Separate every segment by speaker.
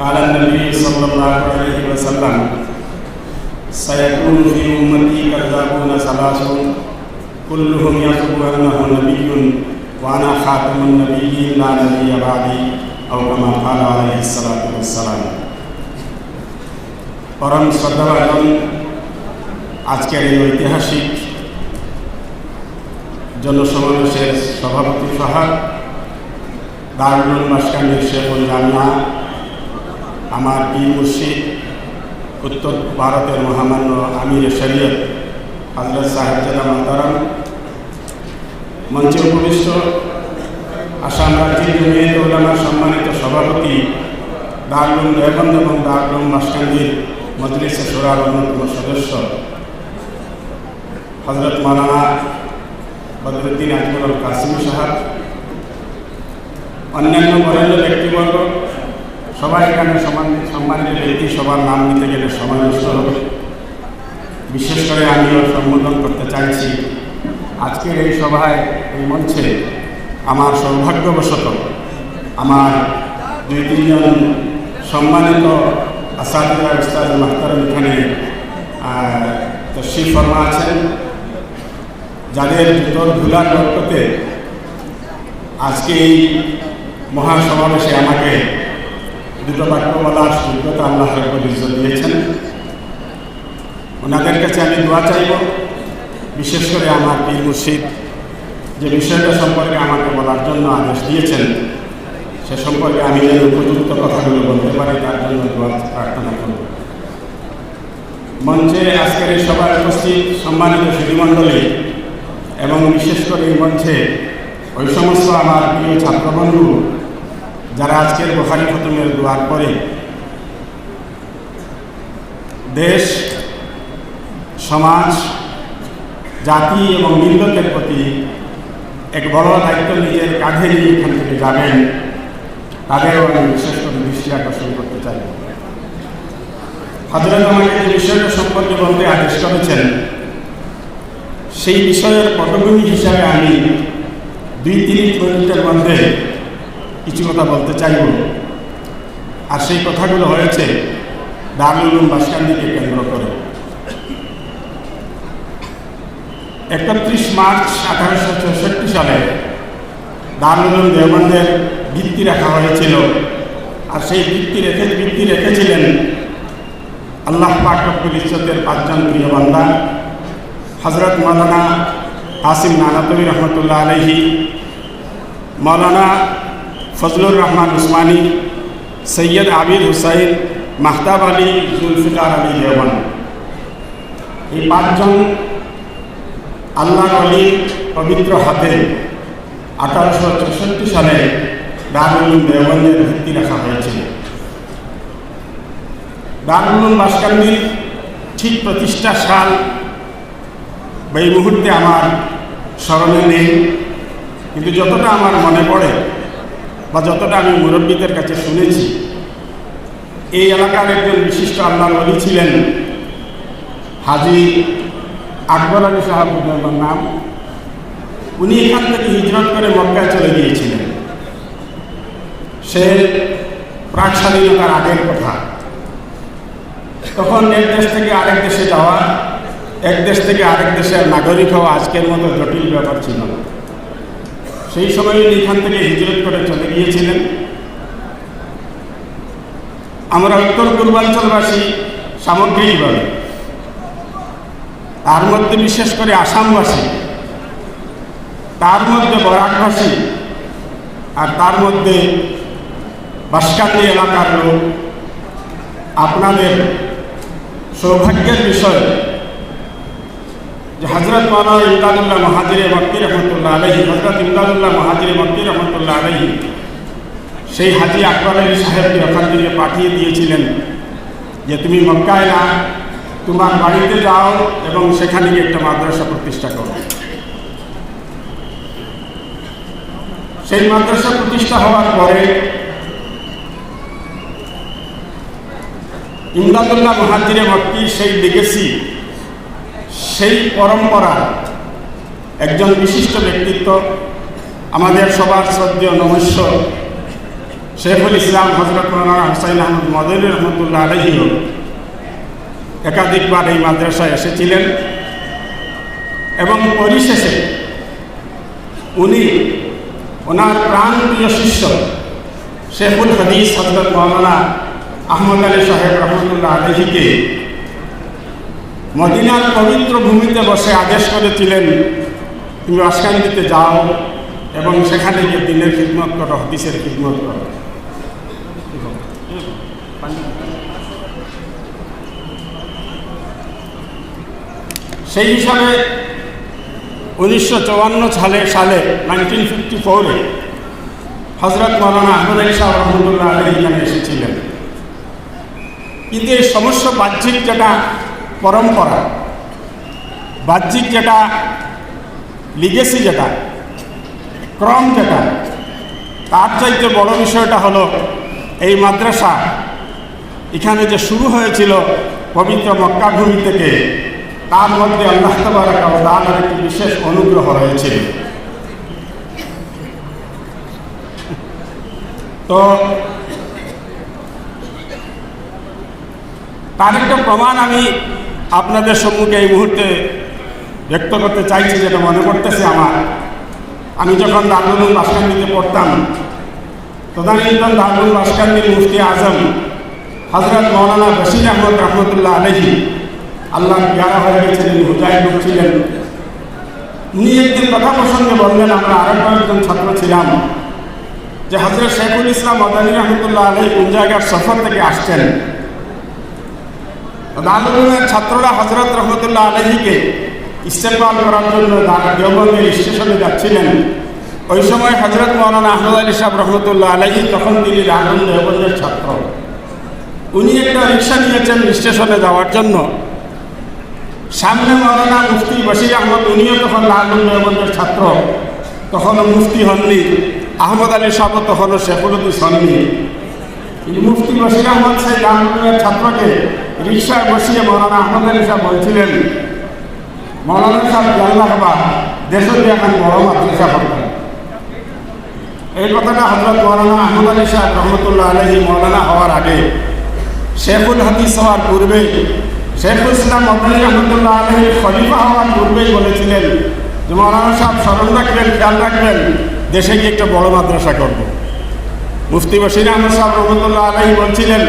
Speaker 1: قال النبي صلى الله عليه وسلم سيكون في أمتي كذابون ثلاثون كلهم يزعم أنه نبي وأنا خاتم النبيين لا نبي بعدي أو كما قال عليه الصلاة والسلام। পরম শ্রদ্ধাভাজন আজকের এই ঐতিহাসিক জনসমাবেশের সভাপতি সহ দারুল উলুম মাসকান্দির শেখুল জামিয়া, আমার পীর মুর্শিদ উত্তর ভারতের মহামান্য আমির শরীয়ত হযরত সাহেবজাদা মোহতারাম, মঞ্চে উপবিষ্ট আসাম রাজ্যের জমিয়ত উলামার সম্মানিত সভাপতি, দারুল উলুম দেওবন্দ এবং দারুল উলুম মাসকান্দির মজলিসে শুরার অন্যতম সদস্য হযরত মাওলানা বদরুদ্দিন আজমল কাসিম সাহেব, অন্যান্য বরেণ্য ব্যক্তিবর্গ, সবাই এখানে সম্মানিত ব্যক্তি, সবার নাম নিতে গেলে সময় নষ্ট হবে। বিশেষ করে আমিও সম্বোধন করতে চাইছি আজকের এই সভায়, এই মঞ্চে আমার সৌভাগ্যবশত আমার 2-3 জন সম্মানিত আসাদিরা উস্তাদ মাহতারাম এখানে তশরিফ ফরমা আছেন, যাদের ভিতর ধুলার বরকতে আজকে এই মহাসমাবেশে আমাকে দুটো বাক্য বলার যোগ্যতা আল্লাহ রাব্বুল ইজ্জত দিয়েছেন। ওনাদের কাছে আমি দোয়া চাইব, বিশেষ করে আমার পীর মুর্শিদ যে বিষয়টা সম্পর্কে আমাকে বলার জন্য আদেশ দিয়েছেন, সে সম্পর্কে আমি যেন উপযুক্ত কথাগুলো বলতে পারি তার জন্য দোয়া প্রার্থনা করব। মঞ্চে আজকের এই সভায় উপস্থিত সম্মানিত সুধীমণ্ডলী এবং বিশেষ করে এই মঞ্চে ওই সমস্ত আমার প্রিয় ছাত্রবন্ধু যারা আজকের বুখারী খতমের দোয়ার পরে দেশ, সমাজ, জাতি এবং মিল্লতের প্রতি এক বড় দায়িত্ব নিজের কাঁধে নিয়ে এখান থেকে যাবেন, তাদেরও আমি বিশেষ করে দৃষ্টি আকর্ষণ করতে চাই। হযরত আমাকে যে বিষয়টা সম্পর্কে বলতে আদেশ করেছেন, সেই বিষয়ের পটভূমি হিসাবে আমি 2-3 মিনিটের মধ্যে কিছু কথা বলতে চাইব। আর সেই কথাগুলো হয়েছে দারুল উলুম মাসকান্দিকে কেন্দ্র করে। 31 মার্চ 1864 সালে দারুল উলুম দেওবন্দের ভিত্তি রাখা হয়েছিল। আর সেই ভিত্তি রেখেছিলেন আল্লাহ পাক রব্বুল ইজ্জতের 5 জন প্রিয় বান্দা, হযরত মাওলানা কাসিম নানাতুবি রহমতুল্লাহ আলাইহি, মাওলানা ফজলুর রহমান উসমানী, সৈয়দ আবিদ হুসাইন, মাহতাব আলী, জুলফিকার আলী দেওবন্দ। এই 5 জন আল্লাহর ওলির পবিত্র হাতে 1864 সালে দারুল উলুম দেওবন্দের ভিত্তি রাখা হয়েছিল। দারুল উলুম মাসকান্দির ঠিক প্রতিষ্ঠা সাল এই মুহূর্তে আমার স্মরণে নেই, কিন্তু যতটা আমার মনে পড়ে বা যতটা আমি মুরব্বীদের কাছে শুনেছি, এই এলাকার একজন বিশিষ্ট আল্লাহর ওলি ছিলেন হাজী আকবর আলী সাহেবের নাম। উনি এখান থেকে হিজরত করে মক্কায় চলে গিয়েছিলেন। সে প্রাক স্বাধীনতার আগের কথা। তখন এক দেশ থেকে আরেক দেশে যাওয়া, এক দেশ থেকে আরেক দেশের নাগরিক হওয়া আজকের মতো জটিল ব্যাপার ছিল না। সেই সময় উনি এখান থেকে হিজরত করে চলে গিয়েছিলেন। আমরা উত্তর পূর্বাঞ্চলবাসী সামগ্রিকভাবে, তার মধ্যে বিশেষ করে আসামবাসী, তার মধ্যে বরাকবাসী, আর তার মধ্যে বাঁশকান্দি এলাকার লোক, আপনাদের সৌভাগ্যের বিষয় যে হযরত মাওলানা ইমদাদুল্লাহ মুহাজিরে মক্কি রহমতুল্লাহ আলাইহি, হযরত ইমদাদুল্লাহ মুহাজিরে মক্কি রহমতুল্লাহ আলাইহি সেই হাজী আকবর আলী সাহেবকে ওখান থেকে পাঠিয়ে দিয়েছিলেন যে তুমি মক্কায় না, তোমার বাড়িতে যাও এবং সেখানে গিয়ে একটা মাদ্রাসা প্রতিষ্ঠা করো। সেই মাদ্রাসা প্রতিষ্ঠা হওয়ার পরে ইমদাদুল্লাহ মুহাজিরে মক্কি সেই লিগেসি, সেই পরম্পরা একজন বিশিষ্ট ব্যক্তিত্ব, আমাদের সবার শ্রদ্ধেয় নমস্য শেখুল ইসলাম হযরত মাওলানা হুসাইন আহমদ মদনী রহমতুল্লাহ আলাইহিও একাধিকবার এই মাদ্রাসায় এসেছিলেন এবং পরিশেষে উনি ওনার প্রাণপ্রিয় শিষ্য শেখুল হাদিস হযরত মাওলানা আহমদ আলী সাহেব রহমতুল্লাহ আলাইহিকে মদিনার পবিত্র ভূমিতে বসে আদেশ করেছিলেন, তুমি বাসকান্দিতে যাও এবং সেখানে গিয়ে দিনের খিদমত করো, হাদিসের খিদমত করো। সেই হিসাবে 1954 সালে 1954-এ হযরত মাওলানা আহমদ আলী সাহেব রহমতুল্লাহ আলাইহি এখানে এসেছিলেন। কিন্তু এই সমস্ত বাহ্যিক যেটা পরম্পরা, বাহ্যিক যেটা লিগেসি, যেটা ক্রম, যেটা তার চাইতে বড় বিষয়টা হলো এই মাদ্রাসা এখানে যে শুরু হয়েছিল পবিত্র মক্কা ভূমি থেকে, তার মধ্যে আল্লাহ তাবারাকা ওয়া তাআলার একটি বিশেষ অনুগ্রহ রয়েছে। তো তার একটা প্রমাণ আমি আপনাদের সম্মুখে এই মুহূর্তে ব্যক্ত করতে চাইছি, যেটা মনে করতেছে আমার। আমি যখন দারুল উলুম বাসকান্দিতে পড়তাম, তদানীন্তন দারুল উলুম বাসকান্দির মুফতি আজম হযরত মাওলানা বশির আহমদ রহমতুল্লাহ আলাইহি, আল্লাহ প্যারা হয়ে গেছিলেন, মুজাহিদ লোক ছিলেন। উনি একদিন কথা প্রসঙ্গে বললেন, আমরা আরো কয়েকজন ছাত্র ছিলাম, যে হযরত শেখুল ইসলাম মদনী রহমতুল্লাহ আলাইহি কোন জায়গার সফর থেকে আসছেন। দারুল উলুমের ছাত্ররা হযরত রহমতুল্লাহ আলাইহিকে ইস্তেকবাল করার জন্য দেওবন্দের স্টেশনে যাচ্ছিলেন। ওই সময় হযরত মাওলানা আহমদ আলী সাহেব রহমতুল্লাহ আলাইহি, তখন তিনি দারুল উলুম দেওবন্দের ছাত্র, উনি একটা রিক্সা নিয়েছেন স্টেশনে যাওয়ার জন্য। সামনে মাওলানা মুফতি বশির আহমদ, উনিও তখন দারুল উলুম দেওবন্দের ছাত্র, তখনও মুফতি হননি। আহমদ আলী সাহেব তখনও শেখুল হাদিস হননি। কিন্তু মুফতি বশির আহমদ সেই দারুল উলুমের ছাত্রকে রিক্সায় বসিয়ে মাওলানা আহমদ আলী সাহেব বলছিলেন, মৌলানা সাহেব জানলা হবা দেশে এখন বড় মাদ্রাসা করবেন। এই কথাটা হযরত মাওলানা আহমদ আলী সাহেব রহমতুল্লাহ আলাইহি মৌলানা হওয়ার আগে, শেখুল হাদিস হওয়ার পূর্বে, শেখুল ইসলাম মদনী রহমতুল্লাহ আলাইহি খলিফা হওয়ার পূর্বেই বলেছিলেন যে মৌলানা সাহেব স্মরণ রাখবেন, খেয়াল রাখবেন, দেশে গিয়ে একটা বড় মাদ্রাসা করব। মুফতি বশির আহমদ সাহেব রহমতুল্লাহ আলাইহি বলছিলেন,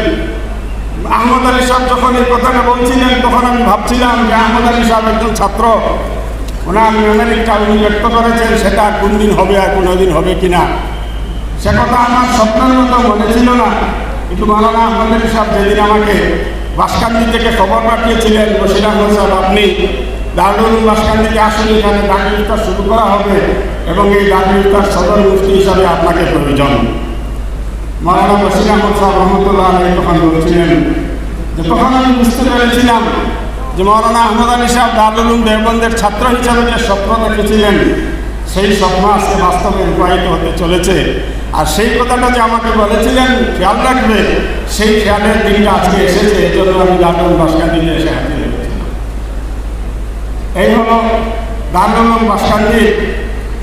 Speaker 1: আহমদ আলী সাহেব যখন এই কথাটা বলছিলেন, তখন আমি ভাবছিলাম যে আহমদ আলী সাহেব একজন ছাত্র, ওনার মেমোরিটা উনি ব্যক্ত করেছেন, সেটা কোন দিন হবে আর কোনো দিন হবে কিনা, সে কথা আমার স্বপ্নের মতো মনে ছিল না। কিন্তু মাওলানা আহমদ আলী সাহেব যেদিন আমাকে বাসকান্দি থেকে খবর পাঠিয়েছিলেন, বশির আহমদ সাহেব আপনি দারুল উলুম বাসকান্দিতে আসুন, এখানে দারুল ইফতার শুরু করা হবে এবং এই দারুল ইফতার সদর মুফতি হিসাবে আপনাকে প্রয়োজন। মাওলানা বশির আহমদ সাহেব রহমতুল্লাহ আলাইহি তখন বলছিলেন যে, তখন আমি বুঝতে পেরেছিলাম যে মাওলানা আহমদ আলী সাহেব দারুল উলুম দেওবন্দের ছাত্র হিসাবে যে স্বপ্ন দেখেছিলেন, সেই স্বপ্ন আজকে বাস্তবে রূপায়িত হতে চলেছে। আর সেই কথাটা যে আমাকে বলেছিলেন খেয়াল রাখবে, সেই খেয়ালের দিনটা আজকে এসেছে। এই জন্য আমি দারুল উলুম বাসকান্দিতে এসে হাজির হয়েছিলাম। এই হলো দারুল উলুম বাসকান্দির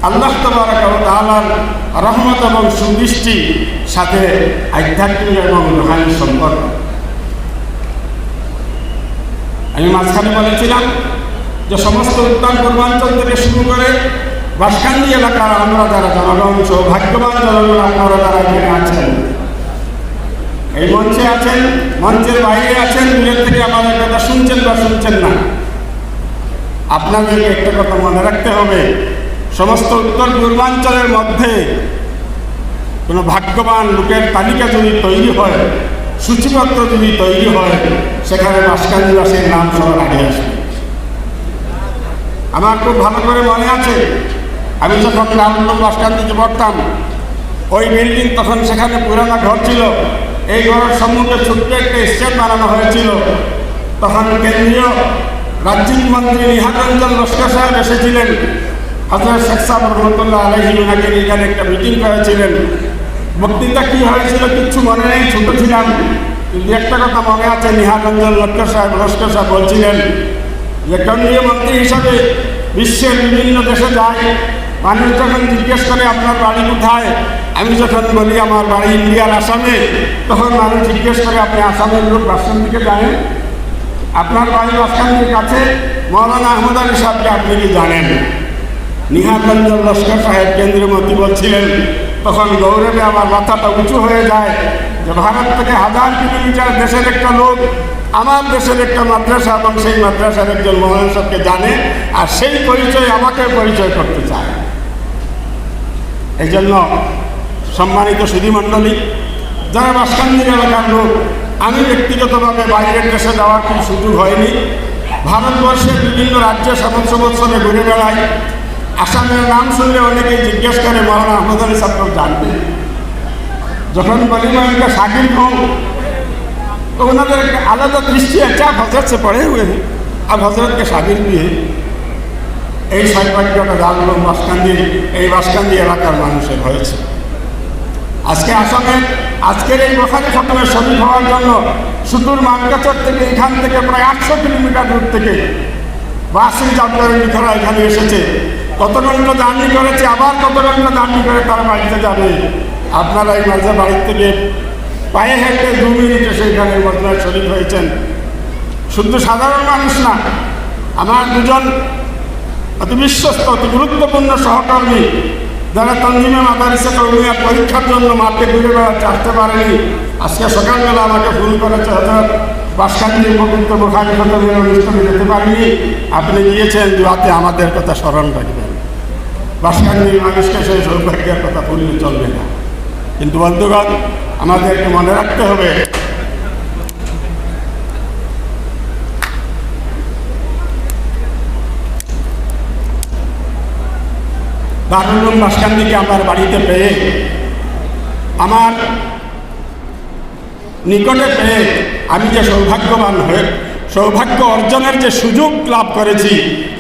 Speaker 1: আল্লাহ তাবারাকা ওয়া তাআলার রহমত এবং সুদৃষ্টি সাথে আধ্যাত্মিক এবং রুহানি সম্পর্ক। আমি মাঝখানে বলেছিলাম যে সমস্ত উত্তর পূর্বাঞ্চল থেকে শুরু করে বাসকান্দি এলাকার আমরা যারা জনগণ, সৌভাগ্যবান জনগণ আপনারা যারা এখানে আছেন, এই মঞ্চে আছেন, মঞ্চের বাইরে আছেন, দূরের থেকে আমাদের কথা শুনছেন বা শুনছেন না, আপনাদেরকে একটা কথা মনে রাখতে হবে, সমস্ত উত্তর পূর্বাঞ্চলের মধ্যে কোনো ভাগ্যবান লোকের তালিকা যদি তৈরি হয়, সূচিপত্র যদি তৈরি হয়, সেখানে বাসকান্দিবাসীর নাম সবার আগে আসবে। আমার খুব ভালো করে মনে আছে, আমি যখন দারুল উলুম বাসকান্দিতে পড়তাম, ওই বিল্ডিং তখন সেখানে পুরানো ঘর ছিল, এই ঘরের সম্মুখে ছোট্ট একটা স্টেজ বানানো হয়েছিল। তখন কেন্দ্রীয় রাজ্যিক মন্ত্রী নিহার রঞ্জন লস্কর সাহেব এসেছিলেন, হযরত শেখ সাহেব রহমতুল্লাহ আলাইহি ওনাকে এখানে একটা মিটিং করেছিলেন। বক্তৃতা কী হয়েছিল কিচ্ছু মনে নেই, ছোট ছিলাম, কিন্তু একটা কথা মনে আছে, নিহার রঞ্জন লস্কর সাহেব বলছিলেন যে কেন্দ্রীয় মন্ত্রী হিসাবে বিশ্বের বিভিন্ন দেশে যায়, মানুষ যখন জিজ্ঞেস করে আপনার বাড়ি কোথায়, আমি যখন বলি আমার বাড়ি ইন্ডিয়ার আসামে, তখন মানুষ জিজ্ঞেস করে আপনি আসামের লোক বাসস্ট্যান্ড দিকে জানেন? আপনার বাড়ি বাসস্ট্যান্ডের কাছে মৌলানা আহমদ আলী সাহেবকে আপনি কি জানেন? নিহারগঞ্জ লস্কর সাহেব কেন্দ্রীয় মন্ত্রী বলছিলেন, তখন গৌরবে আমার মাথাটা উঁচু হয়ে যায় যে ভারত থেকে 1000 কিলোমিটার দেশের একটা লোক আমার দেশের একটা মাদ্রাসা এবং সেই মাদ্রাসার একজন মৌলানা সাহেবকে জানে, আর সেই পরিচয় আমাকে পরিচয় করতে চায়। এই জন্য সম্মানিত সুধীমণ্ডলী, যারা বাসকান্দি এলাকার লোক, আমি ব্যক্তিগতভাবে বাইরের দেশে যাওয়ার কোনো সুযোগ হয়নি। ভারতবর্ষের বিভিন্ন রাজ্যে 700 বছরে ঘুরে বেড়াই। আসামের নাম শুনলে অনেকেই জিজ্ঞেস করে মৌলানা আহমদ আলী সাহেব জানবে। যখন বলি मैं शागिर हूँ तो उन्होंने एक आलादा दृष्टि है, क्या हजरत से पढ़े हुए हैं, अब हजरत के शागिर भी है। এই সৌভাগ্যটা জানলো বাসকান্দি এলাকার মানুষের হয়েছে। আজকে আসামের আজকের এই বখারি খতমের শরীর হওয়ার জন্য সুদূর মানকাচর থেকে এখান থেকে প্রায় 800 কিলোমিটার দূর থেকে বাসে যাত্রার লিখারা এখানে এসেছে। কত ঘন্টা জার্নি করেছে, আবার কত ঘন্টা জার্নি করে তারা বাড়িতে যাবে। আপনারা এই মাঝে বাড়ির থেকে পায়ে হেঁটে 2 মিনিটে সেইখানে মজমায় শরীর হয়েছেন। শুধু সাধারণ মানুষ না, আমার দুজন অতি বিশ্বস্ত অতি গুরুত্বপূর্ণ সহকর্মী যারা তঞ্জিমে মাদারিসে কর্মীরা পরীক্ষার জন্য মাঠে ঘুরে বেড়াতে আসতে পারেনি, আজকে সকালবেলা আমাকে ফোন করেছে, হজরত বাসকান্দির পবিত্র বখারি খতমের অনুষ্ঠানে যেতে পারিনি, আপনি গিয়েছেন, দুয়াতে আমাদের কথা স্মরণ রাখবেন। বাসকান্দির মানুষকে সেই সৌভাগ্যের কথা ভুললে চলবে না। কিন্তু বন্ধুগণ, আমাদেরকে মনে রাখতে হবে দারুল উলুম বাসকান্দিকে আমার বাড়িতে পেয়ে, আমার নিকটে পেয়ে আমি যে সৌভাগ্য অর্জনের যে সুযোগ লাভ করেছি,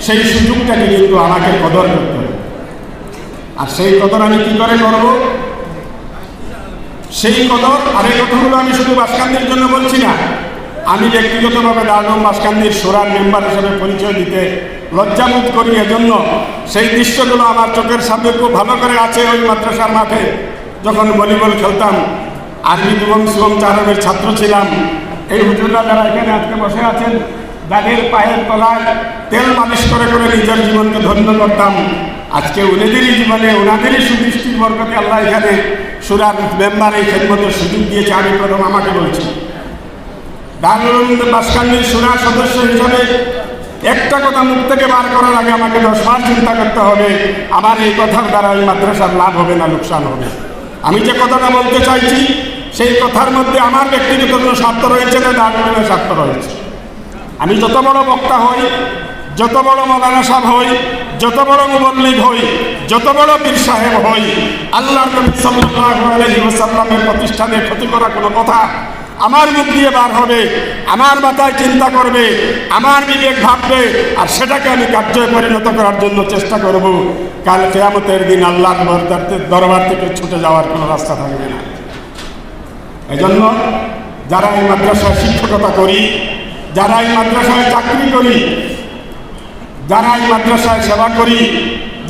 Speaker 1: সেই সুযোগটাকে কিন্তু আমাকে কদর করতে হবে। আর সেই কদর আমি কী করে করব? সেই কদর, আর এই কথাগুলো আমি শুধু বাসকান্দির জন্য বলছি না, আমি ব্যক্তিগতভাবে দারুল উলুম বাসকান্দির শোরার মেম্বার হিসেবে পরিচয় দিতে লজ্জাবোধ করি। এজন্য সেই দৃশ্যগুলো আমার চোখের সামনে খুব ভালো করে আছে। ওই মাদ্রাসার মাঠে যখন ভলিবল খেলতাম, আরবি দুবম সুবম চারবের ছাত্র ছিলাম, এই হুজুররা যারা এখানে আজকে বসে আছেন, যাদের পায়ের তলায় তেল মালিশ করে করে নিজের জীবনকে ধন্য করতাম, আজকে ওনাদেরই জীবনে ওনাদেরই সুদৃষ্টির বরকতে আল্লাহ এখানে শোরার মেম্বার এই খেদমতের সুযোগ দিয়েছে। আমি প্রথম আমাকে বলছি, দারুল উলুম বাসকান্দির শোরার সদস্য হিসাবে একটা কথা মুখ থেকে বার করার আগে আমাকে 10 বার চিন্তা করতে হবে, আমার এই কথার দ্বারা এই মাদ্রাসার লাভ হবে না লোকসান হবে। আমি যে কথাটা বলতে চাইছি, সেই কথার মধ্যে আমার ব্যক্তিগত কোনো স্বার্থ রয়েছে না দারুল উলুমের স্বার্থ রয়েছে। আমি যত বড় বক্তা হই, যত বড় মৌলানা সাহেব হই, যত বড় মুবল্লিগ হই, যত বড় পীর সাহেব হই, আল্লাহর নবী সাল্লাল্লাহু আলাইহি ওয়াসাল্লামের প্রতিষ্ঠানে ক্ষতি করা কোনো কথা আমার মুখ দিয়ে বার হবে, আমার মাথায় চিন্তা করবে, আমার বিবেক ভাববে, আর সেটাকে আমি কার্যে পরিণত করার জন্য চেষ্টা করব। কাল কিয়ামতের দিন আল্লাহর দরবার থেকে ছুটে যাওয়ার কোনো রাস্তা থাকবে না। এজন্য যারা এই মাদ্রাসায় শিক্ষকতা করি, যারা এই মাদ্রাসায় চাকরি করি, যারা এই মাদ্রাসায় সেবা করি,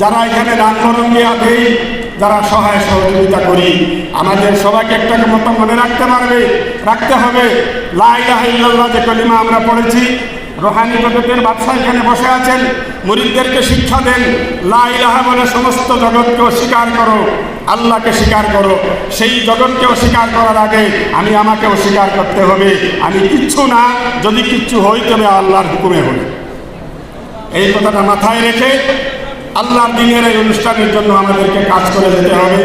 Speaker 1: যারা এখানে দান বরঙ্গিয়া দেই, যারা সহায় সহযোগিতা করি, আমাদের সবাইকে একটা মতো মনে রাখতে হবে, লা ইলাহা ইল্লাল্লাহ যে কলিমা আমরা পড়েছি, রোহানি জগতের বাদশা এখানে বসে আছেন, মুরিদদেরকে শিক্ষা দেন, লা ইলাহা বলে সমস্ত জগৎকে অস্বীকার করো, আল্লাহকে স্বীকার করো। সেই জগৎকে অস্বীকার করার আগে আমাকে অস্বীকার করতে হবে, আমি কিচ্ছু না, যদি কিচ্ছু হই তবে আল্লাহর হুকুমে হবে। এই কথাটা মাথায় রেখে আল্লাহর দিনের এই অনুষ্ঠানের জন্য আমাদেরকে কাজ করে যেতে হবে,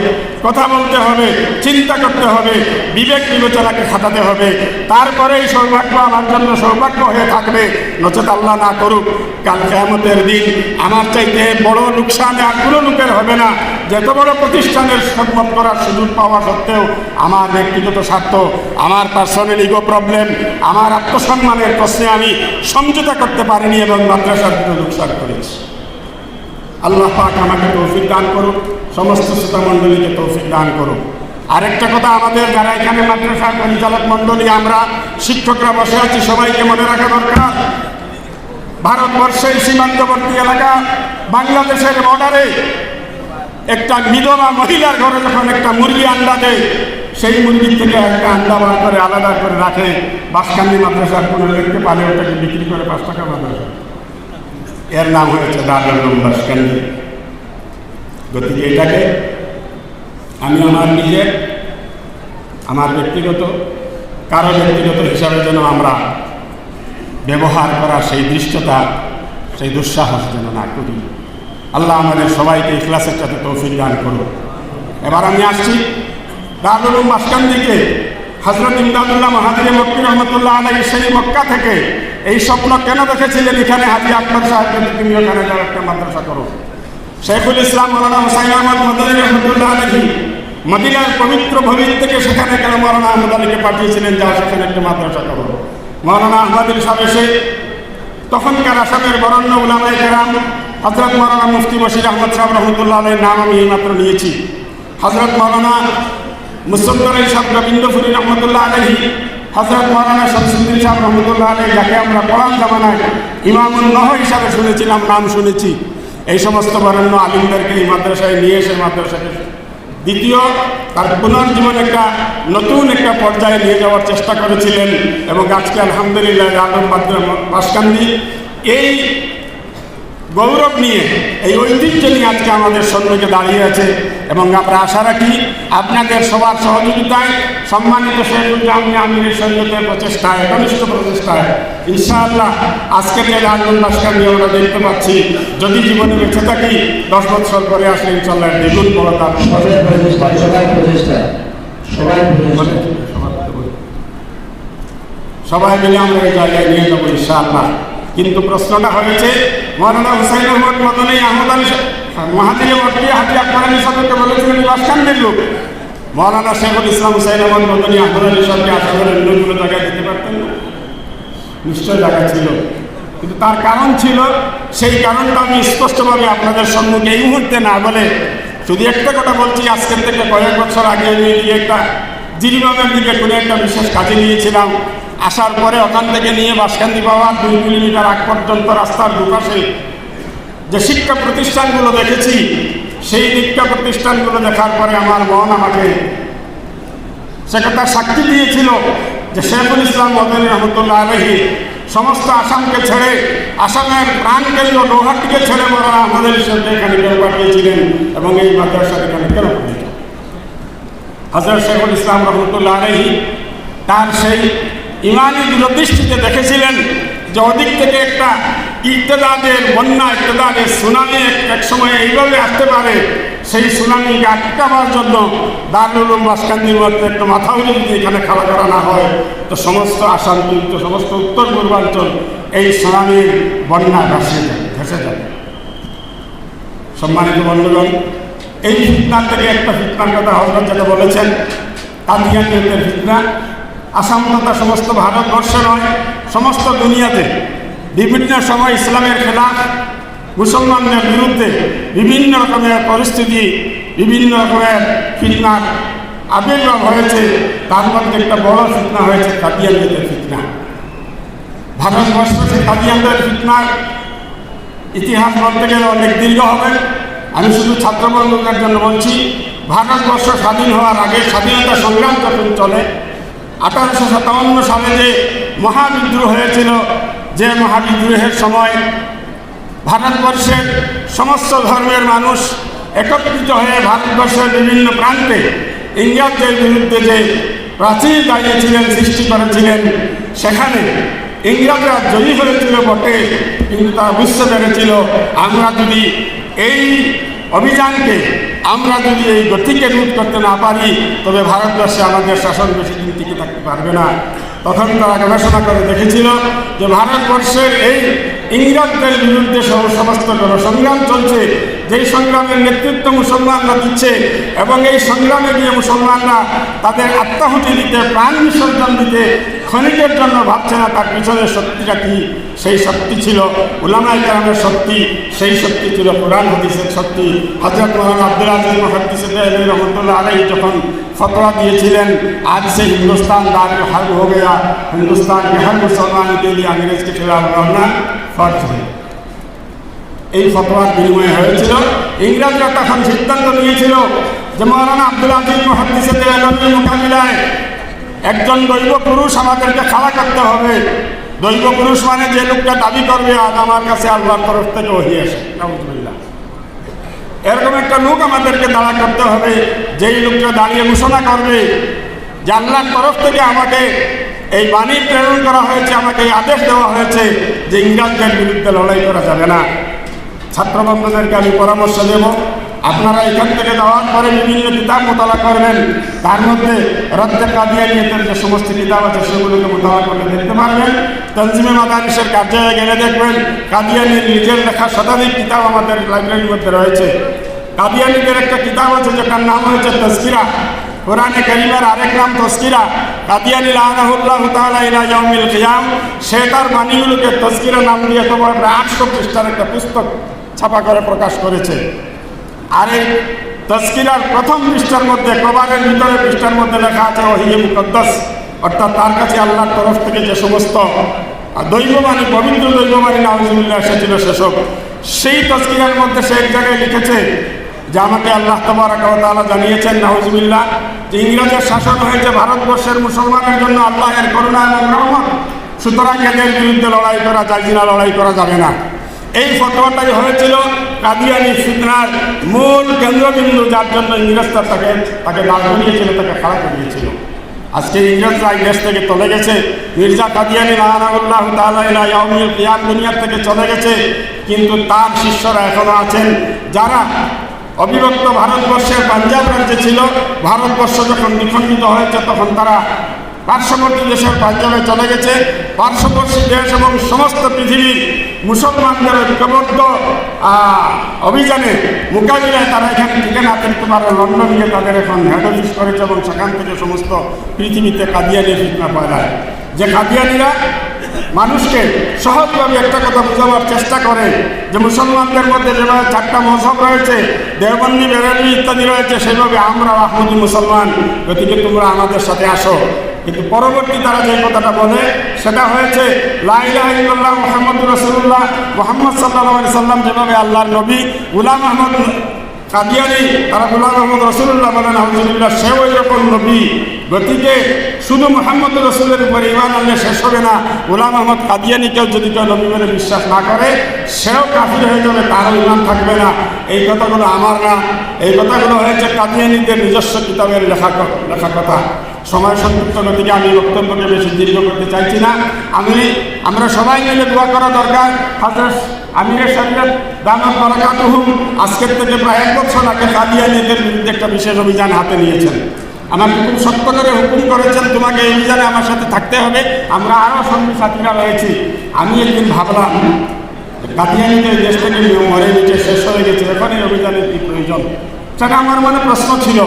Speaker 1: কথা বলতে হবে, চিন্তা করতে হবে, বিবেক বিবেচনাকে খাটাতে হবে। তারপরেই সৌভাগ্য আমার জন্য সৌভাগ্য হয়ে থাকবে। নচেত আল্লাহ না করুক, কাল কিয়ামতের দিন আমার চাইতে বড় লোকসান আর কোনো লোকের হবে না। যত বড় প্রতিষ্ঠানের সম্মান করার সুযোগ পাওয়া সত্ত্বেও আমার ব্যক্তিগত স্বার্থ, আমার পার্সোনাল ইগো প্রবলেম, আমার আত্মসম্মানের প্রশ্নে আমি সমঝোতা করতে পারিনি এবং মাদ্রাসার জন্য লোকসান করেছি। আল্লাহ পাক আমাকে তৌফিক দান করুক, সমস্ত শ্রোতা মণ্ডলীকে তৌফিক দান করুক। আরেকটা কথা, আমাদের যারা এখানে মাদ্রাসার পরিচালক মণ্ডলী, আমরা শিক্ষকরা বসে আছি, সবাইকে মনে রাখা দরকার, ভারতবর্ষের সীমান্তবর্তী এলাকা বাংলাদেশের বর্ডারে একটা বিধবা মহিলার ঘরে যখন একটা মুরগি আন্ডা দেয়, সেই মুরগির থেকে একটা আন্ডা বার করে আলাদা করে রাখে, বাঁশকান্দি মাদ্রাসার কোনো লিখতে পারে ওটাকে বিক্রি করে 5 টাকা মাদ্রাসা। এর নাম হয়েছে দারুল উলুম বাঁশকান্দি। গতিকে এটাকে আমি আমার ব্যক্তিগত কারো ব্যক্তিগত হিসাবে যেন আমরা ব্যবহার করা সেই দৃষ্টতা, সেই দুঃসাহস যেন না করি। আল্লাহ আমাদের সবাইকে ইখলাসের সাথে তৌফিক দান করুন। এবার আমি আসছি দারুল উলুম বাঁশকান্দিকে হযরত ইমদাদুল্লাহ মাহাদির মক্কি রহমতুল্লাহ আলাইহি সেই মক্কা থেকে এই স্বপ্ন কেন দেখেছিলেন, এখানে হাজী আকবর সাহেবকে তুমি ওখানে যাও, একটা মাদ্রাসা করো। শেখুল ইসলাম মৌলানা হুসাইন আহমদ মাদানী রহমতুল্লাহ আলাইহি মদিনার পবিত্র ভূমি থেকে সেখানে কেন মৌলানা আহমদ আলীকে পাঠিয়েছিলেন, যাও সেখানে একটা মাদ্রাসা করো। মৌলানা আহমদ আলী সাহেব এসে তখনকার আসামের বরেণ্য উলামায়ে কেরাম হযরত মৌলানা মুফতি বশির আহমদ সাহেব রহমতুল্লাহ আলাইহির নাম আমি এইমাত্র নিয়েছি, হযরত মৌলানা মুসদ্দর আলী সাহেব রবীন্দ্রপুরী রহমতুল্লাহ আলাইহি, হযরত মৌলানা শামসুদ্দিন সাহেব রহমতুল্লাহ আলাইহি, যাকে আমরা পড়ান জামানায় ইমামুন নহ হিসাবে শুনেছিলাম, নাম শুনেছি, এই সমস্ত বরেণ্য আলিমদেরকে এই মাদ্রাসায় নিয়ে এসে মাদ্রাসাকে দ্বিতীয় তার পুনর্জীবন একটা নতুন একটা পর্যায়ে নিয়ে যাওয়ার চেষ্টা করেছিলেন। এবং আজকে আলহামদুলিল্লাহ দারুল উলুম বাঁশকান্দি এই গৌরব নিয়ে, এই ঐতিহ্য নিয়ে আজকে আমাদের সম্মুখে দাঁড়িয়ে আছে। এবং আমরা আশা রাখি আপনাদের সবার সহযোগিতায়, সম্মানিত শেখুল জামিয়া আমিরের শরীয়তের প্রচেষ্টায়, ঘনিষ্ঠ প্রচেষ্টায় ইনশাআল্লাহ আজকে যে দারুল উলুম বাঁশকান্দি আমরা দেখতে পাচ্ছি, যদি জীবনে বেঁচে থাকি 10 বছর পরে আসলে ইনশাআল্লাহ দ্বিগুণ বড় তার সবাই মিলে আমরা এই জায়গায় নিয়ে যাবো ইনশাআল্লাহ। কিন্তু প্রশ্নটা হয়েছে মৌলানা হুসাইন আহমদ মাদানী আহমদ আলী মাহাদির মক্কি হাজী আকবর আলী সাহেবকে বলেছিলেন বাঁশকান্দির লোক। মৌলানা শেখুল ইসলাম হুসাইন আহমদ মাদানী আহমদ আলী সাহেবকে আসামের অন্যগুলো জায়গায় দিতে পারতেন না? নিশ্চয় জায়গা ছিল, কিন্তু তার কারণ ছিল, সেই কারণটা আমি স্পষ্টভাবে আপনাদের সম্মুখে এই মুহূর্তে না বলে শুধু একটা কথা বলছি। আজকের থেকে কয়েক বছর আগে আমি একটা জিরিবামের দিকে কোনো একটা বিশেষ কাজে নিয়েছিলাম। আসার পরে ওখান থেকে নিয়ে বাঁশকান্দি পাওয়ার 2 কিলোমিটার আগ পর্যন্ত রাস্তার দুপাশে যে শিক্ষা প্রতিষ্ঠানগুলো দেখেছি, সেই শিক্ষা প্রতিষ্ঠানগুলো দেখার পরে আমার মন আমাকে সে কথা সাক্ষী দিয়েছিল যে শেখুল ইসলাম মাদানী রহমতুল্লাহ আলাইহি সমস্ত আসামকে ছেড়ে, আসামের প্রাণকেন্দ্র গৌহাটিকে ছেড়ে মৌলানা আহমদ আলী সাহেবকে এখানে কেন পাঠিয়েছিলেন এবং এই মাদ্রাসা এখানে কেন পাঠিয়েছিলেন। হযরত শেখুল ইসলাম রহমতুল্লাহ আলাইহি তার সেই ইমানি দূরদৃষ্টিতে দেখেছিলেন যে ওদিক থেকে একটা ইর্তেদাদের বন্যা, ইর্তেদাদের সুনামি এক সময় এইভাবে আসতে পারে, সেই সুনামিকে আটকাবার জন্য দারুল উলুম বাঁশকান্দির মধ্যে একটা মাথা উঁচু যদি এখানে খাড়া করা না হয়, তো সমস্ত আসাম কিন্তু সমস্ত উত্তর পূর্বাঞ্চল এই সুনামির বন্যা ভেসে যাবে। সম্মানিত বন্ধুগণ, এই ফিতনার থেকে একটা ফিতনার কথা হযরত যেটা বলেছেন, কাদিয়ানিয়তের ফিতনা আসাম তথা সমস্ত ভারতবর্ষে নয়, সমস্ত দুনিয়াতে বিভিন্ন সময় ইসলামের খেলাফ, মুসলমানদের বিরুদ্ধে বিভিন্ন রকমের পরিস্থিতি, বিভিন্ন রকমের ফিতনার আবির্ভাব হয়েছে। তার মধ্যে একটা বড় ফিতনা হয়েছে কাদিয়ানিয়তের ফিতনা। ভারতবর্ষে কাদিয়ানিয়তের ফিতনার ইতিহাস বলতে গেলে অনেক দীর্ঘ হবে। আমি শুধু ছাত্রবন্ধুদের জন্য বলছি, ভারতবর্ষ স্বাধীন হওয়ার আগে স্বাধীনতা সংগ্রাম যখন চলে, 1857 সালে যে মহাবিদ্রোহ হয়েছিল, যে মহাবিদ্রোহের সময় ভারতবর্ষের সমস্ত ধর্মের মানুষ একত্রিত হয়ে ভারতবর্ষের বিভিন্ন প্রান্তে ইংরেজদের বিরুদ্ধে যে প্রাচীর দাঁড়িয়েছিলেন, সৃষ্টি করেছিলেন, সেখানে ইংরেজরা জয়ী হয়েছিল বটে, কিন্তু তারা বুঝতে পেরেছিল আমরা যদি এই অভিযানকে, আমরা যদি এই গতিকে রোধ করতে না পারি, তবে ভারতবর্ষে আমাদের শাসন বেশি দিন টিকে থাকতে পারবে না। তখন তারা গবেষণা করে দেখেছিল যে ভারতবর্ষের এই ইংরেজদের বিরুদ্ধে সমস্ত সংগ্রাম চলছে, যেই সংগ্রামের নেতৃত্ব মুসলমানরা দিচ্ছে, এবং এই সংগ্রামে গিয়ে মুসলমানরা তাদের আত্মাহুতি দিতে, প্রাণ বিসর্জন দিতে ক্ষণিকের জন্য ভাবছে না তার পিছনের শক্তিটা কি। সেই শক্তি ছিল উলামায়ে কেরামের শক্তি, সেই শক্তি ছিল কোরআন হাদিসের শক্তি। হযরত মওলানা আব্দুল আজিজ মুহাদ্দিস দেহলভী রহমতুল্লাহ আলাইহি যখন ফতোয়া দিয়েছিলেন, आज से हिंदुस्तान दारुल हर्ब हो गया, हिंदुस्तान के हर मुसलमान के लिए अंग्रेज के खिलाफ लड़ना फर्ज है। এই ফতোয়ার বিনিময় হয়েছিল। ইংরেজরা তখন সিদ্ধান্ত নিয়েছিল যে মৌলানা আব্দুল আজিজ মুহাদ্দিস দেওবন্দির মোকাবিলায় একজন দৈব পুরুষ আমাদেরকে খাড়া করতে হবে। দৈব পুরুষ মানে যে লোকটা দাবি করবে আজ আমার কাছে আল্লাহর তরফ থেকে ওহী আসে, নাউযুবিল্লাহ, এরকম একটা লোক আমাদেরকে দাঁড়া করতে হবে, যেই লোকটা দাঁড়িয়ে ঘোষণা করবে যে আল্লাহর তরফ থেকে আমাকে এই বাণী প্রেরণ করা হয়েছে, আমাকে এই আদেশ দেওয়া হয়েছে যে ইংরেজদের বিরুদ্ধে লড়াই করা যাবে না। ছাত্রবন্ধুদেরকে আমি পরামর্শ দেব, আপনারা এখান থেকে যাওয়ার পরে বিভিন্ন কিতাব মোতালা করবেন, তার মধ্যে রদ্দে কাদিয়ানিয়তের যে সমস্ত কিতাব আছে সেগুলোকে মোতালা করে দেখতে পারবেন। তনজিমে মাদারিসের কার্যালয়ে গেলে দেখবেন কাদিয়ানির নিজের লেখা শতাধিক কিতাব আমাদের লাইব্রেরির মধ্যে রয়েছে। কাদিয়ানিদের একটা কিতাব আছে যেটার নাম হয়েছে তজকিরা, কোরআনে কারীমের আরেক নাম তজকিরা। কাদিয়ানী লাআনাহুল্লাহু তাআলা ইলা ইয়াউমিল কিয়াম, সে তার বাণীগুলোকে তজকিরা নাম দিয়ে তোমার 800 পৃষ্ঠার একটা পুস্তক ছাপা করে প্রকাশ করেছে। আর এই তজকিরার প্রথম পৃষ্ঠার মধ্যে, কবারের ভিতরে পৃষ্ঠার মধ্যে লেখা আছে ওহী মুকদ্দাস, অর্থাৎ তার কাছে আল্লাহর তরফ থেকে যে সমস্ত দৈববাণী, পবিত্র দৈববাণী নাউযুবিল্লাহ এসেছিল সেসব। সেই তজকিরার মধ্যে সে এক জায়গায় লিখেছে যে আমাকে আল্লাহ তাবারক ওয়া তাআলা জানিয়েছেন নাউযুবিল্লাহ যে ইংরেজের শাসন হয়েছে ভারতবর্ষের মুসলমানের জন্য আল্লাহের করুণা এবং রহমত, সুতরাং এদের বিরুদ্ধে লড়াই করা যায় না, লড়াই করা যাবে না। এই ফতোয়াটাই হয়েছিল কাদিয়ানি ফিতনার মূল কেন্দ্রবিন্দু, যার জন্য ইংরেজরা তাকে দাঁড় করিয়েছিল, তাকে খাড়া করিয়েছিল। আজকে ইংরেজরা এই দেশ থেকে চলে গেছে, মির্জা কাদিয়ানী লাআনাহুল্লাহু তাআলা ইলা ইয়াউমিল কিয়াম দুনিয়া থেকে চলে গেছে, কিন্তু তার শিষ্যরা এখনো আছেন, যারা অবিভক্ত ভারতবর্ষের পাঞ্জাব রাজ্যে ছিল। ভারতবর্ষ যখন বিখণ্ডিত হয়েছে তখন তারা পার্শ্ববর্তী দেশের পাঞ্জাবে চলে গেছে। পার্শ্ববর্তী দেশ এবং সমস্ত পৃথিবীর মুসলমানদের ঐক্যবদ্ধ অভিযানে মোকাবিলায় তারা এখানে টিকে না থাকতে পারে। লন্ডন গিয়ে তাদের এখন হেড অফিস করেছে এবং সেখান থেকে সমস্ত পৃথিবীতে কাদিয়ানি ফিতনা পয়লায়। যে কাদিয়ানিরা মানুষকে সহজভাবে একটা কথা বোঝাবার চেষ্টা করে যে মুসলমানদের মধ্যে যেভাবে 4টা মযহব রয়েছে, দেওবন্দি, বেরেলভি ইত্যাদি রয়েছে, সেভাবে আমরা আহমদী মুসলমান, গতিকে তোমরা আমাদের সাথে আসো। কিন্তু পরবর্তী তারা যে কথাটা বলে সেটা হয়েছে লা ইলাহা ইল্লাল্লাহ মুহাম্মাদুর রাসূলুল্লাহ, মুহাম্মদ সাল্লাল্লাহু আলাইহি সাল্লাম যেভাবে আল্লাহর নবী, গোলাম আহমদ কাদিয়ানী তারা গোলাম আহমদ রাসূলুল্লাহ বলেন, আলহামদুলিল্লাহ সেও ওই রকম নবী। গতিকে শুধু মুহাম্মদ রাসূলের উপর ঈমান আনলে শেষ হবে না, গোলাম আহমদ কাদিয়ানীকেও যদি কেউ নবী বলে বিশ্বাস না করে সেও কাফির হয়ে যাবে, তারও ঈমান থাকবে না। এই কথাগুলো আমার না, এই কথাগুলো হয়েছে কাদিয়ানীদের নিজস্ব কিতাবের লেখা কথা। সময় সংক্ষিপ্ত গতিকে আমি বক্তব্যকে বেশি দীর্ঘ করতে চাইছি না। আমরা সবাই মিলে দোয়া করা দরকার। হযরত আমিরে শরীয়ত দামাত বারাকাতুহুম আজকের থেকে প্রায় 1 বছর আগে কাদিয়ানীদের বিরুদ্ধে একটা বিশেষ অভিযান হাতে নিয়েছেন। আমাকে খুব শক্ত করে হুকুম করেছেন তোমাকে এই অভিযানে আমার সাথে থাকতে হবে। আমরা আরও সঙ্গী সাথীরা রয়েছি। আমি একদিন ভাবলাম কাদিয়ানীদের দেশ থেকে মরে গেছে, শেষ হয়ে গেছে, এখন এই অভিযানের কী প্রয়োজন? সেটা আমার মনে প্রশ্ন ছিল।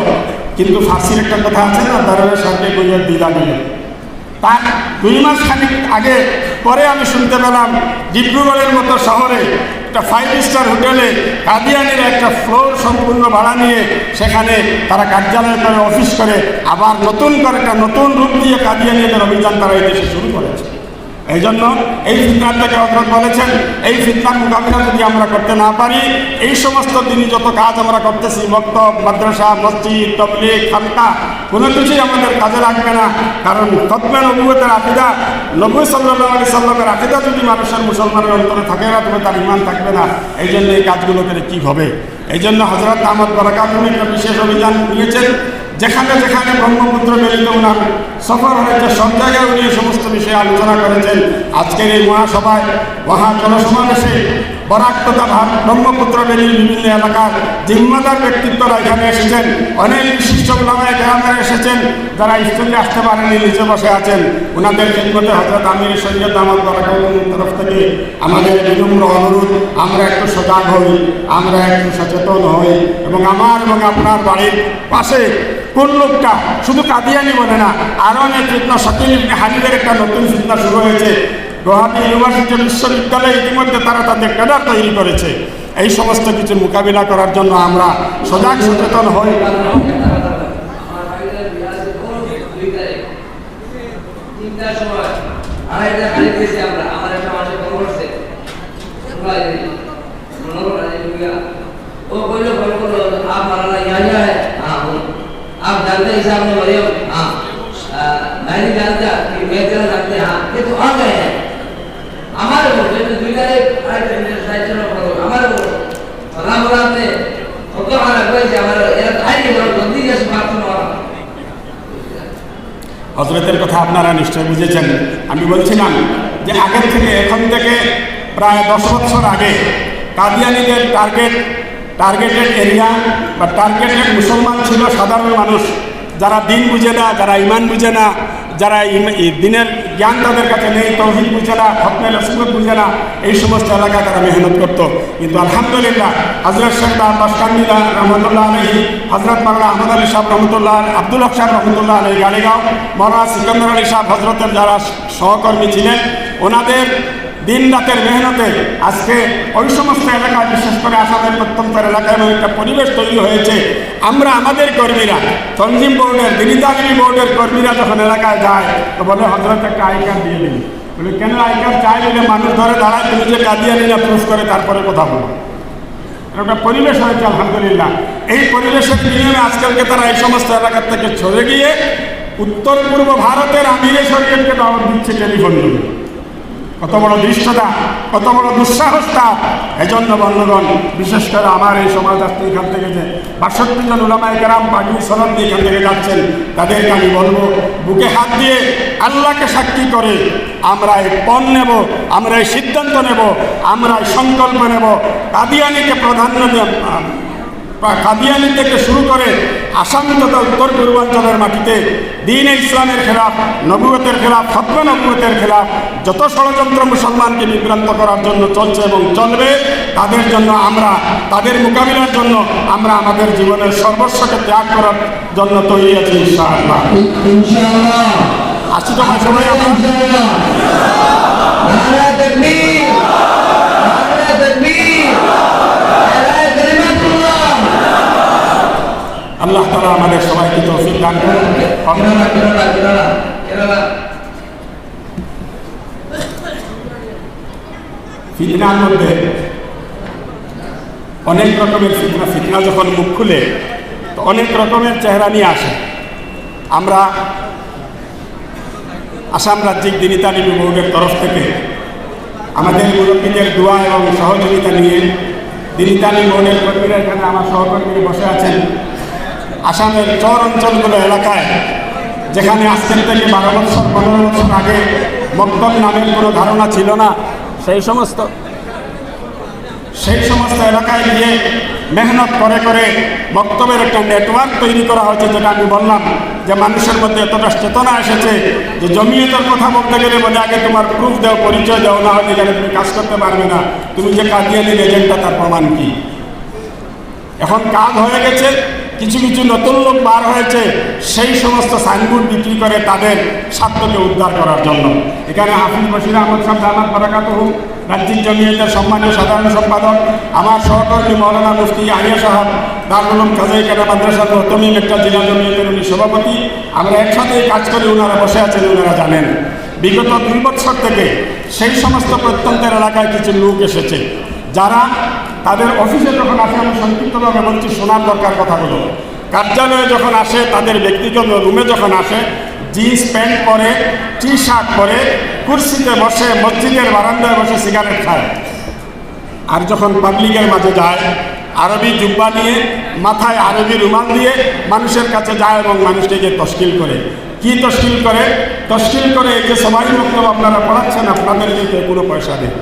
Speaker 1: কিন্তু ফার্সির একটা কথা আছে না, দরবেশ সরকে গুজর দিদা দিল। তার 2 মাস খানিক আগে পরে আমি শুনতে পেলাম ডিব্রুগড়ের মতো শহরে একটা 5 স্টার হোটেলে কাদিয়ানির একটা ফ্লোর সম্পূর্ণ ভাড়া নিয়ে সেখানে তারা কার্যালয় করে, অফিস করে, আবার নতুন করে একটা নতুন রূপ দিয়ে কাদিয়ানিদের অভিযান তারা এই দেশে শুরু করেছে। এই জন্য এই ফিতনাটাকে হযরত বলেছেন, এই ফিতনার মোকাবিলা যদি আমরা করতে না পারি, এই সমস্ত দিনই যত কাজ আমরা করতেছি, মক্তব, মাদ্রাসা, মসজিদ, তাবলীগ, খানকা, কোনো কিছুই আমাদের কাজে লাগবে না। কারণ খতমে নবুয়তের আকীদা, নবী সাল্লাল্লাহু আলাইহি সাল্লামের আকীদা যদি মানুষের, মুসলমানের অন্তরে থাকে না, তবে তার ঈমান থাকবে না। এই জন্য এই কাজগুলো করে কী হবে? এই জন্য হযরত দামাত বারাকাতুহুম একটা বিশেষ অভিযান নিয়েছেন। যেখানে যেখানে ব্রহ্মপুত্র বেরিত ওনার সফর হয়েছে, সব জায়গায় উনি এই সমস্ত বিষয়ে আলোচনা করেছেন। আজকের এই মহাসভায়, মহাজনসমাবেশে বরাক তথা ব্রহ্মপুত্র বেরির বিভিন্ন এলাকার জিম্মাদার ব্যক্তিত্বরা এখানে এসেছেন। অনেক বিশিষ্ট উলামায়ে কেরামরা এসেছেন, যারা স্টেজে আসতে পারেনি, নিচে বসে আছেন। ওনাদের খিদমতে হযরত আমির শরীয়ত দামাত বারাকাতুহুর তরফ থেকে আমাদের বিনম্র অনুরোধ, আমরা একটু সজাগ হই, আমরা একটু সচেতন হই, এবং আমার এবং আপনার বাড়ির পাশে কোন লোকটা শুধু কাদিয়ানি বলে না, আরও অনেক ফিতনা, শাকিল ইবনে হানিফের একটা নতুন ফিতনা শুরু হয়েছে। গুয়াহাটি ইউনিভার্সিটি বিশ্ববিদ্যালয়ে ইতিমধ্যে তারা তাদের ক্যাডার তৈরি করেছে। এই সমস্ত কিছু মোকাবিলা করার জন্য আমরা সজাগ সচেতন হই।
Speaker 2: गया। वो कोई लोग बोलो आप मौलाना याहिया है, हाँ हूँ। आप जानते हैं साहब ने मरियम, हाँ मैं नहीं जानता कि मैं तेरा जानते, हाँ ये तो आ गए हैं हमारे वो जो दुनिया हमारे वो राम राम ने
Speaker 1: হযরতের কথা আপনারা নিশ্চয় বুঝেছেন। আমি বলছিলাম যে আগের থেকে এখন থেকে প্রায় 10 বছর আগে কাদিয়ানীদের টার্গেটেড এরিয়া বা টার্গেটেড মুসলমান ছিল সাধারণ মানুষ, যারা দিন বুঝে না, যারা ইমান বুঝে না, যারা দিনের জ্ঞান তাদের কাছে নেই, তৌহিদ বুঝে না, খতমে রসুলত বুঝে না, এই সমস্ত এলাকায় তারা মেহনত করতো। কিন্তু আলহামদুলিল্লাহ হযরত শেখ আব্বাস কান্দি রহমতুল্লাহ আলাইহি, হযরত মাওলানা আহমদ আলী সাহেব রহমতুল্লাহ, আব্দুল হক সাহেব রহমতুল্লাহ আলাইহি গাড়িগাঁও, মাওলানা সিকান্দার আলী সাহেব হযরতের যারা সহকর্মী ছিলেন, ওনাদের দিন রাতের মেহনতে আজকে ওই সমস্ত এলাকায়, বিশেষ করে আসামের প্রত্যন্ত এলাকায় এমন একটা পরিবেশ তৈরি হয়েছে। আমরা আমাদের কর্মীরা, তনজিম বোর্ডের, দিনী তালিমি বোর্ডের কর্মীরা যখন এলাকায় যায় তো বলে হযরত একটা আই কার্ড দিয়ে দিন। বলে কেন আই কার্ড চাই? বলে মানুষ ধরে দাঁড়ায়, তুমি যে কাদিয়ানীরা প্রুফ করে তারপরে কথা বলো। একটা পরিবেশ হয়েছে আলহামদুলিল্লাহ। এই পরিবেশের নিয়মে আজকালকে তারা এই সমস্ত এলাকার থেকে সরে গিয়ে উত্তর পূর্ব ভারতের আমিরে শরীয়তকে দাওয়াত দিচ্ছে টেলিফোন দিয়ে। কত বড় দৃশ্যতা, কত বড় দুঃসাহসতা! এজন্য বন্ধুগণ, বিশেষ করে আমার এই সমাজ আজকে এখান থেকে যে ৬২ জন উলামায়ে কেরাম পাগড়ি সনদ দিয়ে এখান থেকে যাচ্ছেন, তাদেরকে আমি বলবো বুকে হাত দিয়ে আল্লাহকে সাক্ষী করে আমরা এই পণ নেব, আমরা এই সিদ্ধান্ত নেব, আমরা এই সংকল্প নেব, কাদিয়ানীকে প্রাধান্য কাদিয়ানী থেকে শুরু করে আসাম তথা উত্তর পূর্বাঞ্চলের মাটিতে দ্বীন-এ ইসলামের খেলাফ, নবুয়তের খেলাফ, খতমে নবুয়তের খেলাফ যত ষড়যন্ত্র মুসলমানকে বিভ্রান্ত করার জন্য চলছে এবং চলবে, তাদের জন্য আমরা, তাদের মোকাবিলার জন্য আমরা আমাদের জীবনের সর্বস্বকে ত্যাগ করার জন্য তৈরি আছি ইনশাআল্লাহ। আসি তো সবাই আমরা আল্লাহ তাআলা আমাদের সবাইকে তৌফিক দান করুন। ফিতনার মধ্যে অনেক রকমের ফিতনা যখন মুখ খুলে তো অনেক রকমের চেহারা নিয়ে আসে। আমরা আসাম রাজ্যিক দ্বীনী তালিমি বোর্ডের তরফ থেকে আমাদের মুরব্বীদের দোয়া এবং সহযোগিতা নিয়ে দ্বীনী তালিমি বোর্ডের কর্মীরা এখানে আমার সহকর্মী বসে আছেন। আসামের চর অঞ্চলগুলো এলাকায় যেখানে আজকের থেকে 12 বছর 15 বছর আগে মক্তব নামের কোনো ধারণা ছিল না, সেই সমস্ত এলাকায় গিয়ে মেহনত করে করে মক্তবের একটা নেটওয়ার্ক তৈরি করা হয়েছে। যেটা আমি বললাম যে মানুষের মধ্যে এতটা চেতনা এসেছে যে জমিয়তের কথা বলতে গেলে বলে আগে তোমার প্রুফ দাও, পরিচয় দাও, না হলে এখানে তুমি কাজ করতে পারবে না, তুমি যে কাদিয়ানীর এজেন্টটা তার প্রমাণ কি? এখন কাজ হয়ে গেছে, কিছু কিছু নতুন লোক বার হয়েছে সেই সমস্ত সাইনবোর্ড বিক্রি করে তাদের স্বার্থকে উদ্ধার করার জন্য। এখানে হাফিজ বশির আহমদ সাহেব দামাত বারাকাতুহু, রাজ্যিক জমিয়তের সম্মানীয় সাধারণ সম্পাদক, আমার সহকর্মী মৌলানা মুফতি ইয়াহিয়া সাহেব, দারুল উলুম কাজীখানা মাদ্রাসার তমিম একটা জেলা জমিয়তের উনি সভাপতি, আমরা একসাথেই কাজ করি, ওনারা বসে আছেন, ওনারা জানেন। বিগত 2 বছর থেকে সেই সমস্ত প্রত্যন্তের এলাকায় কিছু লোক এসেছে যারা তাদের অফিসে যখন আসে, আমি সংক্ষিপ্তভাবে বলছি শোনার দরকার কথাগুলো, কার্যালয়ে যখন আসে, তাদের ব্যক্তিগত রুমে যখন আসে, জিন্স প্যান্ট পরে, টি শার্ট পরে, কুর্সিতে বসে, মসজিদের বারান্দায় বসে সিগারেট খায়। আর যখন পাবলিকের মাঝে যায়, আরবি জুব্বা নিয়ে, মাথায় আরবি রুমাল দিয়ে মানুষের কাছে যায় এবং মানুষকে তশকিল করে। কি তশকিল করে? তশকিল করে এই যে সবাই বক্তব্য আপনারা পড়াচ্ছেন, আপনাদেরকে কোনো পয়সা দেয়।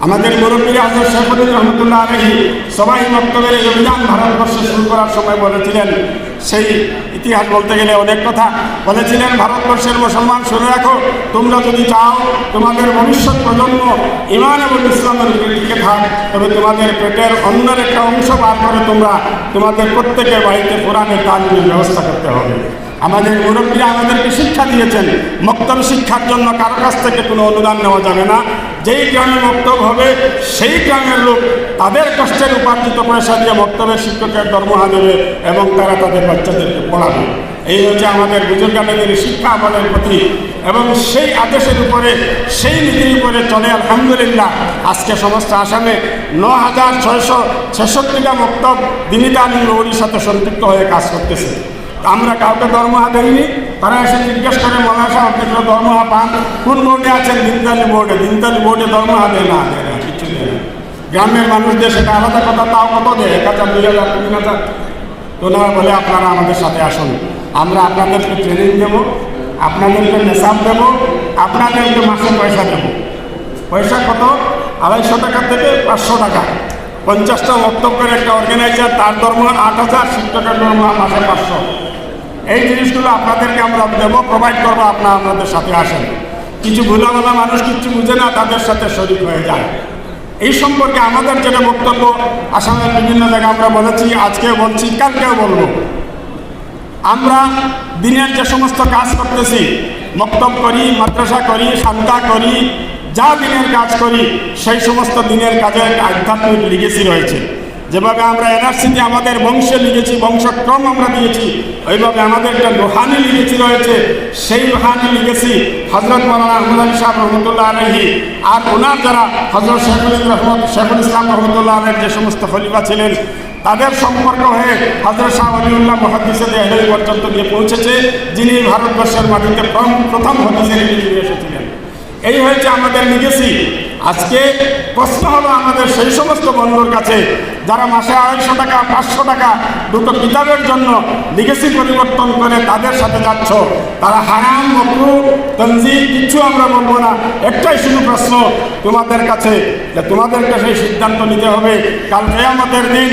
Speaker 1: আমাদের মুরব্বী হযরত শেখুদ্দিন রহমতুল্লাহ আলাইহি সবাই বক্তব্যের এই অভিযান ভারতবর্ষে শুরু করার সময় বলেছিলেন, সেই ইতিহাস বলতে গেলে অনেক কথা বলেছিলেন, ভারতবর্ষের মুসলমান শুনে রাখো, তোমরা যদি চাও তোমাদের ভবিষ্যৎ প্রজন্ম ঈমান এবং ইসলামের উপরে টিকে থাক, তবে তোমাদের পেটের অন্যের একটা অংশ বার করে তোমাদের প্রত্যেকের বাড়িতে কোরআনের তালিমের ব্যবস্থা করতে হবে। আমাদের মুরব্বীরা আমাদেরকে শিক্ষা দিয়েছেন, মক্তব শিক্ষার জন্য কারো কাছ থেকে কোনো অনুদান নেওয়া যাবে না, যেই গ্রামে মক্তব হবে সেই গ্রামের লোক তাদের কষ্টের উপার্জিত পয়সা দিয়ে মক্তবের শিক্ষকের দরমহা দেবে এবং তারা তাদের বাচ্চাদেরকে পড়াবে। এই হচ্ছে আমাদের বুজুর্গানের শিক্ষা আমাদের প্রতি, এবং সেই আদেশের উপরে সেই নীতির উপরে চলে আলহামদুলিল্লাহ। আজকে সমস্ত আসামে ৯,৬৬৬টা মক্তব দিনী তালিম নৌরির সাথে সম্পৃক্ত হয়ে কাজ করতেছে। আমরা কাউকে দরমহা দেইনি, তারা এসে জিজ্ঞেস করে মৌলানা সাহেব আপনি কোনো দরমহা পান? কোন বোর্ডে আছেন? দিনতালি বোর্ডে। দিনতালি বোর্ডে দরমহা দেয় না, কিছু দেয় না। গ্রামের মানুষদের সেটা আলাদা কথা, তাও কত দেয়, ১,০০০, ২,০০০, ৩,০০০। ওনারা বলে আপনারা আমাদের সাথে আসুন, আমরা আপনাদেরকে ট্রেনিং দেবো, আপনাদেরকে নেশাব দেবো, আপনাদেরকে মাসে পয়সা দেবো। পয়সা কত? ২৫০ টাকা থেকে ৫০০ টাকা। ৫০টা বক্তব্যের একটা অর্গানাইজার, তার দরমহা ৮,০০০, শিক্ষকের দরমহা মাসে ৫০০। এই জিনিসগুলো আপনাদেরকে আমরা দেবো, প্রোভাইড করবো, আপনারা আমাদের সাথে আসেন। কিছু ভুলাভালা মানুষ কিছু বুঝে না, তাদের সাথে শরিক হয়ে যায়। এই সম্পর্কে আমাদের যেটা বক্তব্য আসামের বিভিন্ন জায়গায় আমরা বলেছি, আজকেও বলছি, কালকেও বলবো। আমরা দিনের যে সমস্ত কাজ করতেছি, মক্তব করি, মাদ্রাসা করি, শান্তা করি, যা দিনের কাজ করি, সেই সমস্ত দিনের কাজের একটা আধ্যাত্মিক লিগেসি রয়েছে। যেভাবে আমরা এনআরসিতে আমাদের বংশে লিগেছি, বংশক্রম আমরা দিয়েছি, ওইভাবে আমাদের একটা রুহানি লিগেছি রয়েছে। সেই রুহানি লিগেছি হজরত মৌলানা আহমদ আলী সাহেব রহমতুল্লাহ আলাইহি আর ওনার যারা হজরত শেখুল ইসলাম রহমতুল্লাহ আলাইহি যে সমস্ত খলিফা ছিলেন, তাদের সম্পর্ক হয়ে হযরত শাহ ওলিউল্লাহ মুহাদ্দিসে দেহলভী পর্যন্ত গিয়ে পৌঁছেছে, যিনি ভারতবর্ষের মাটিতে প্রথম হাদিসের ইলম নিয়ে এসেছিলেন। এই হয়েছে আমাদের লিগেসি। আজকে প্রশ্ন হলো আমাদের সেই সমস্ত বন্ধুর কাছে যারা মাসে ২৫০ টাকা ৫০০ টাকা দুটো কিতাবের জন্য লিগেসি পরিবর্তন করে তাদের সাথে যাচ্ছ, তারা হারাম, মাকরুহ, তানজিহ কিচ্ছু আমরা বলবো না। একটাই শুধু প্রশ্ন তোমাদের কাছে, যে তোমাদেরকে সেই সিদ্ধান্ত নিতে হবে কাল কিয়ামতের দিন।